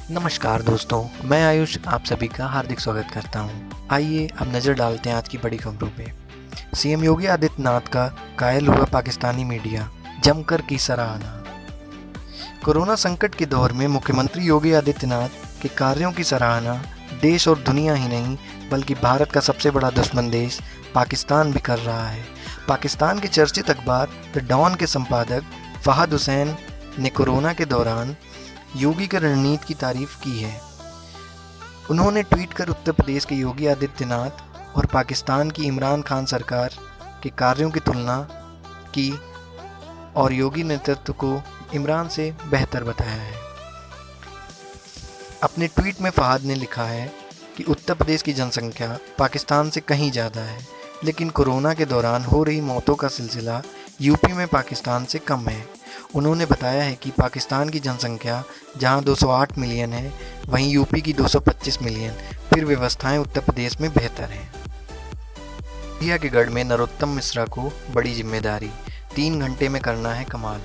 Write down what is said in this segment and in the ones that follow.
नमस्कार दोस्तों, मैं आयुष आप सभी का हार्दिक स्वागत करता हूं। आइए अब नज़र डालते हैं आज की बड़ी खबरों पे। सीएम योगी आदित्यनाथ का कायल हुआ पाकिस्तानी मीडिया, जमकर की सराहना। कोरोना संकट के दौर में मुख्यमंत्री योगी आदित्यनाथ के कार्यों की सराहना देश और दुनिया ही नहीं बल्कि भारत का सबसे बड़ा दुश्मन देश पाकिस्तान भी कर रहा है। पाकिस्तान के चर्चित अखबार द डॉन के संपादक फहद हुसैन ने कोरोना के दौरान योगी की रणनीति की तारीफ की है। उन्होंने ट्वीट कर उत्तर प्रदेश के योगी आदित्यनाथ और पाकिस्तान की इमरान खान सरकार के कार्यों की तुलना की और योगी नेतृत्व को इमरान से बेहतर बताया है। अपने ट्वीट में फहद ने लिखा है कि उत्तर प्रदेश की जनसंख्या पाकिस्तान से कहीं ज़्यादा है, लेकिन कोरोना के दौरान हो रही मौतों का सिलसिला यूपी में पाकिस्तान से कम है। उन्होंने बताया है कि पाकिस्तान की जनसंख्या जहां 208 मिलियन है, वहीं यूपी की 225 मिलियन, फिर व्यवस्थाएं उत्तर प्रदेश में बेहतर हैं। इंडिया के गढ़ में नरोत्तम मिश्रा को बड़ी जिम्मेदारी, 3 घंटे में करना है कमाल।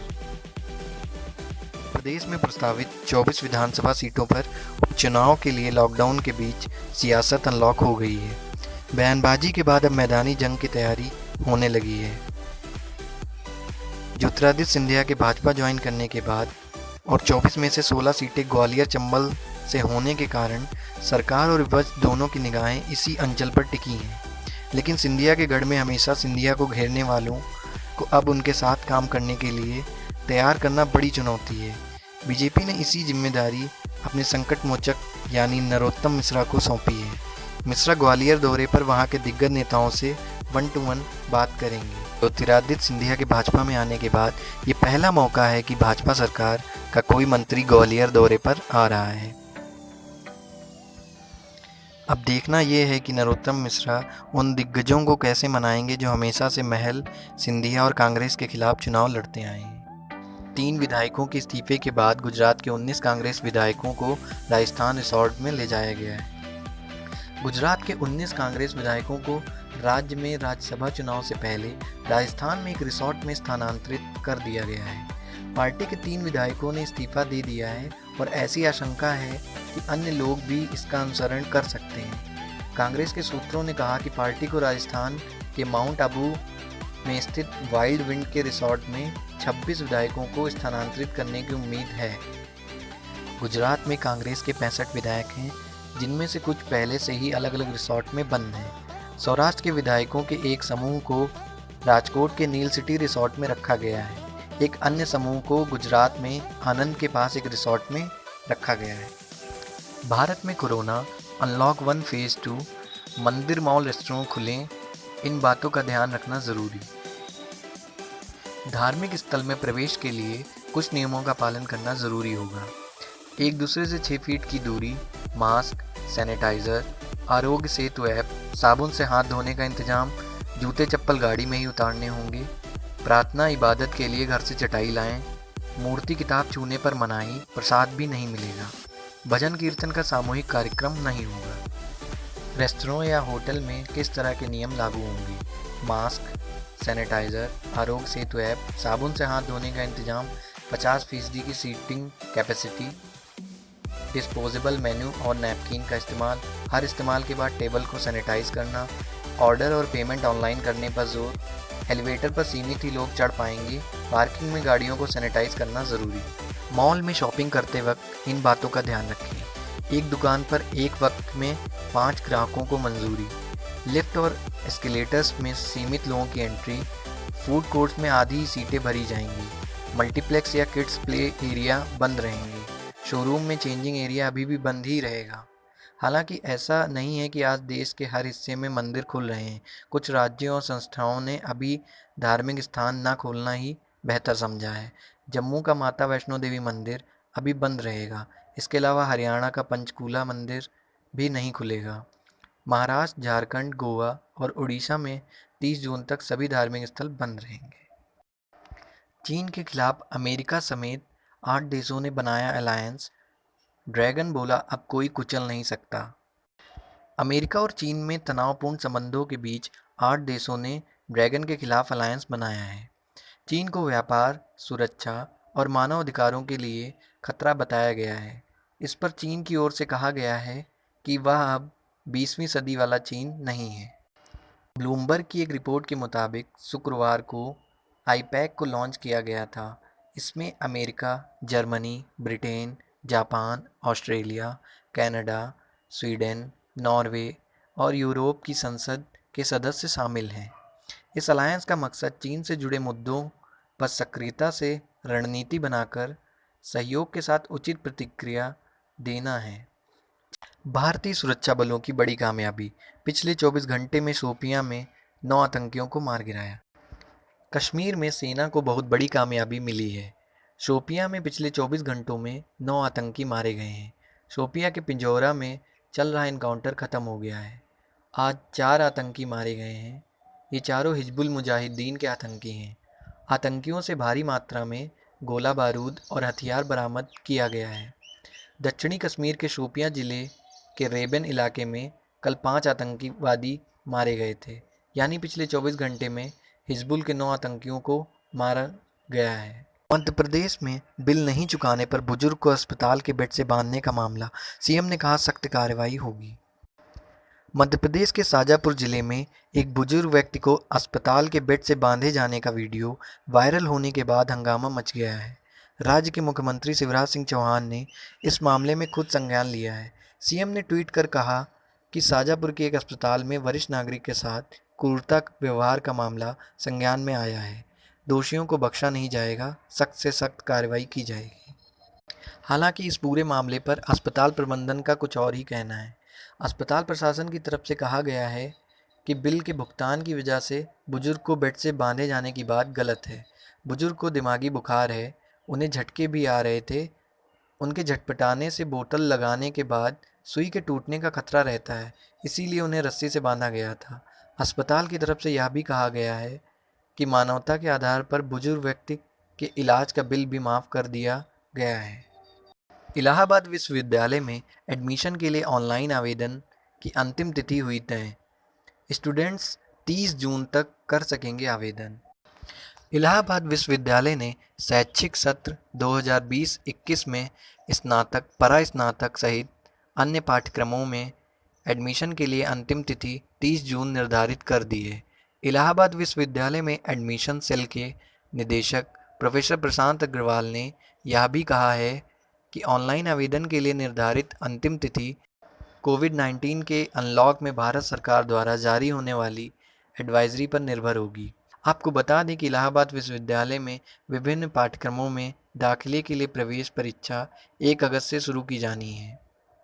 प्रदेश में प्रस्तावित 24 विधानसभा सीटों पर उपचुनाव के लिए लॉकडाउन के बीच सियासत अनलॉक हो गई है। बयानबाजी के बाद अब मैदानी जंग की तैयारी होने लगी है। ज्योतिरादित्य सिंधिया के भाजपा ज्वाइन करने के बाद और 24 में से 16 सीटें ग्वालियर चंबल से होने के कारण सरकार और विपक्ष दोनों की निगाहें इसी अंचल पर टिकी हैं। लेकिन सिंधिया के गढ़ में हमेशा सिंधिया को घेरने वालों को अब उनके साथ काम करने के लिए तैयार करना बड़ी चुनौती है। बीजेपी ने इसी जिम्मेदारी अपने संकट मोचक यानी नरोत्तम मिश्रा को सौंपी है। मिश्रा ग्वालियर दौरे पर वहां के दिग्गज नेताओं से 1 to 1 बात करेंगे। ज्योतिरादित्य सिंधिया के भाजपा में आने के बाद ये पहला मौका है कि भाजपा सरकार का कोई मंत्री ग्वालियर दौरे पर आ रहा है। अब देखना यह है कि नरोत्तम मिश्रा उन दिग्गजों को कैसे मनाएंगे जो हमेशा से महल, सिंधिया और कांग्रेस के खिलाफ चुनाव लड़ते आए हैं। 3 विधायकों के इस्तीफे के बाद गुजरात के 19 कांग्रेस विधायकों को राजस्थान रिसोर्ट में ले जाया गया है। गुजरात के 19 कांग्रेस विधायकों को राज्य में राज्यसभा चुनाव से पहले राजस्थान में एक रिसोर्ट में स्थानांतरित कर दिया गया है। पार्टी के 3 विधायकों ने इस्तीफा दे दिया है और ऐसी आशंका है कि अन्य लोग भी इसका अनुसरण कर सकते हैं। कांग्रेस के सूत्रों ने कहा कि पार्टी को राजस्थान के माउंट आबू में स्थित वाइल्ड विंड के रिसोर्ट में 26 विधायकों को स्थानांतरित करने की उम्मीद है। गुजरात में कांग्रेस के 65 विधायक हैं, जिनमें से कुछ पहले से ही अलग अलग रिसोर्ट में बंद हैं। सौराष्ट्र के विधायकों के एक समूह को राजकोट के नील सिटी रिसोर्ट में रखा गया है। एक अन्य समूह को गुजरात में आनंद के पास एक रिसोर्ट में रखा गया है। भारत में कोरोना अनलॉक 1 फेज 2, मंदिर, मॉल, रेस्टोरेंट खुलें, इन बातों का ध्यान रखना जरूरी। धार्मिक स्थल में प्रवेश के लिए कुछ नियमों का पालन करना जरूरी होगा। एक दूसरे से 6 फीट की दूरी, mask, sanitiser, Aarogya Setu app, साबुन से हाथ धोने का इंतजाम, जूते चप्पल गाड़ी में ही उतारने होंगे। प्रार्थना इबादत के लिए घर से चटाई लाएं। मूर्ति किताब छूने पर मनाही, प्रसाद भी नहीं मिलेगा। भजन कीर्तन का सामूहिक कार्यक्रम नहीं होगा। रेस्टोरेंट या होटल में किस तरह के नियम लागू होंगे? Mask, sanitiser, Aarogya Setu app, साबुन से हाथ धोने का इंतजाम, 50% की सीटिंग कैपेसिटी, डिस्पोजेबल मेन्यू और नैपकिन का इस्तेमाल, हर इस्तेमाल के बाद टेबल को सैनिटाइज करना, ऑर्डर और पेमेंट ऑनलाइन करने पर जोर, एलिवेटर पर सीमित ही लोग चढ़ पाएंगे, पार्किंग में गाड़ियों को सैनिटाइज करना ज़रूरी। मॉल में शॉपिंग करते वक्त इन बातों का ध्यान रखें। एक दुकान पर एक वक्त में 5 ग्राहकों को मंजूरी। लिफ्ट और एस्केलेटर्स में सीमित लोगों की एंट्री। फूड कोर्ट्स में आधी ही सीटें भरी जाएंगी। मल्टीप्लेक्स या किड्स प्ले एरिया बंद रहेंगे। शोरूम में चेंजिंग एरिया अभी भी बंद ही रहेगा। हालांकि ऐसा नहीं है कि आज देश के हर हिस्से में मंदिर खुल रहे हैं। कुछ राज्यों और संस्थाओं ने अभी धार्मिक स्थान न खोलना ही बेहतर समझा है। जम्मू का माता वैष्णो देवी मंदिर अभी बंद रहेगा। इसके अलावा हरियाणा का पंचकूला मंदिर भी नहीं खुलेगा। महाराष्ट्र, झारखंड, गोवा और उड़ीसा में 30 जून तक सभी धार्मिक स्थल बंद रहेंगे। चीन के खिलाफ अमेरिका समेत 8 देशों ने बनाया अलायंस। ड्रैगन बोला, अब कोई कुचल नहीं सकता। अमेरिका और चीन में तनावपूर्ण संबंधों के बीच 8 देशों ने ड्रैगन के खिलाफ अलायंस बनाया है। चीन को व्यापार, सुरक्षा और मानव अधिकारों के लिए खतरा बताया गया है। इस पर चीन की ओर से कहा गया है कि वह अब 20वीं सदी वाला चीन नहीं है। ब्लूमबर्ग की एक रिपोर्ट के मुताबिक शुक्रवार को आईपैक को लॉन्च किया गया था। इसमें America, Germany, Britain, Japan, Australia, Canada, Sweden, Norway और यूरोप की संसद के सदस्य शामिल हैं। इस अलायंस का मकसद चीन से जुड़े मुद्दों पर सक्रियता से रणनीति बनाकर सहयोग के साथ उचित प्रतिक्रिया देना है। भारतीय सुरक्षा बलों की बड़ी कामयाबी, पिछले 24 घंटे में शोपियां में 9 आतंकियों को मार गिराया। कश्मीर में सेना को बहुत बड़ी कामयाबी मिली है। शोपियां में पिछले 24 घंटों में 9 आतंकी मारे गए हैं। शोपियां के पिंजौरा में चल रहा एनकाउंटर ख़त्म हो गया है। आज 4 आतंकी मारे गए हैं। ये चारों हिजबुल मुजाहिदीन के आतंकी हैं। आतंकियों से भारी मात्रा में गोला बारूद और हथियार बरामद किया गया है। दक्षिणी कश्मीर के शोपियां जिले के रेबन इलाके में कल 5 आतंकवादी मारे गए थे। यानी पिछले 24 घंटे में हिजबुल के 9 आतंकियों को मारा गया है। मध्य प्रदेश में बिल नहीं चुकाने पर बुजुर्ग को अस्पताल के बेड से बांधने का मामला, सीएम ने कहा सख्त कार्रवाई होगी। मध्य प्रदेश के शाजापुर जिले में एक बुजुर्ग व्यक्ति को अस्पताल के बेड से बांधे जाने का वीडियो वायरल होने के बाद हंगामा मच गया है। राज्य के मुख्यमंत्री शिवराज सिंह चौहान ने इस मामले में खुद संज्ञान लिया है। सीएम ने ट्वीट कर कहा कि शाजापुर के एक अस्पताल में वरिष्ठ नागरिक के साथ क्रूरता व्यवहार का मामला संज्ञान में आया है। दोषियों को बख्शा नहीं जाएगा, सख्त से सख्त कार्रवाई की जाएगी। हालांकि इस पूरे मामले पर अस्पताल प्रबंधन का कुछ और ही कहना है। अस्पताल प्रशासन की तरफ से कहा गया है कि बिल के भुगतान की वजह से बुजुर्ग को बेड से बांधे जाने की बात गलत है। बुजुर्ग को दिमागी बुखार है, उन्हें झटके भी आ रहे थे। उनके झटपटाने से बोतल लगाने के बाद सुई के टूटने का खतरा रहता है, इसीलिए उन्हें रस्सी से बांधा गया था। अस्पताल की तरफ से यह भी कहा गया है कि मानवता के आधार पर बुजुर्ग व्यक्ति के इलाज का बिल भी माफ़ कर दिया गया है। इलाहाबाद विश्वविद्यालय में एडमिशन के लिए ऑनलाइन आवेदन की अंतिम तिथि हुई तय। स्टूडेंट्स 30 जून तक कर सकेंगे आवेदन। इलाहाबाद विश्वविद्यालय ने शैक्षिक सत्र 2020-21 में स्नातक, परास्नातक सहित अन्य पाठ्यक्रमों में एडमिशन के लिए अंतिम तिथि 30 जून निर्धारित कर दी है। इलाहाबाद विश्वविद्यालय में एडमिशन सेल के निदेशक प्रोफेसर प्रशांत अग्रवाल ने यह भी कहा है कि ऑनलाइन आवेदन के लिए निर्धारित अंतिम तिथि कोविड-19 के अनलॉक में भारत सरकार द्वारा जारी होने वाली एडवाइजरी पर निर्भर होगी। आपको बता दें कि इलाहाबाद विश्वविद्यालय में विभिन्न पाठ्यक्रमों में दाखिले के लिए प्रवेश परीक्षा 1 अगस्त से शुरू की जानी है।